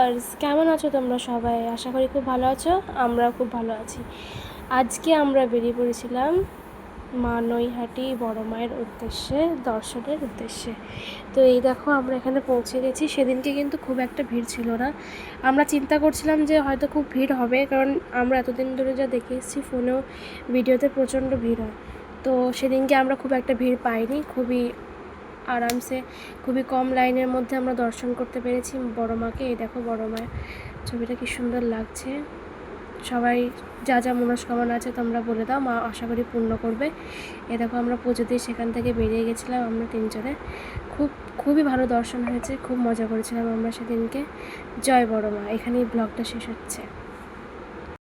Viewers, কেমন আছো তোমরা সবাই? আশা করি খুব ভালো আছো। আমরাও খুব ভালো আছি। আজকে আমরা বেরিয়ে পড়েছিলাম মা নৈহাটি বড় মায়ের উদ্দেশ্যে, দর্শনের উদ্দেশ্যে। তো এই দেখো আমরা এখানে পৌঁছে গেছি। সেদিনকে কিন্তু খুব একটা ভিড় ছিল না। আমরা চিন্তা করছিলাম যে হয়তো খুব ভিড় হবে, কারণ আমরা এতদিন ধরে যা দেখে এসেছি ফোনেও ভিডিওতে প্রচণ্ড ভিড় হয়। তো সেদিনকে আমরা খুব একটা ভিড় পাইনি, খুবই আরামসে খুবই কম লাইনের মধ্যে আমরা দর্শন করতে পেরেছি বড় মাকে। এই দেখো বড় মায়ের ছবিটা কি সুন্দর লাগছে। সবাই যা যা মনস্কামনা আছে তোমরা বলে দাও, মা আশা করি পূর্ণ করবে। এ দেখো আমরা পুজো দিয়ে সেখান থেকে বেরিয়ে গেছিলাম আমরা তিনজনে। খুবই ভালো দর্শন হয়েছে, খুব মজা করেছিলাম আমরা সেদিনকে। জয় বড় মা। এখানেই ব্লগটা শেষ হচ্ছে।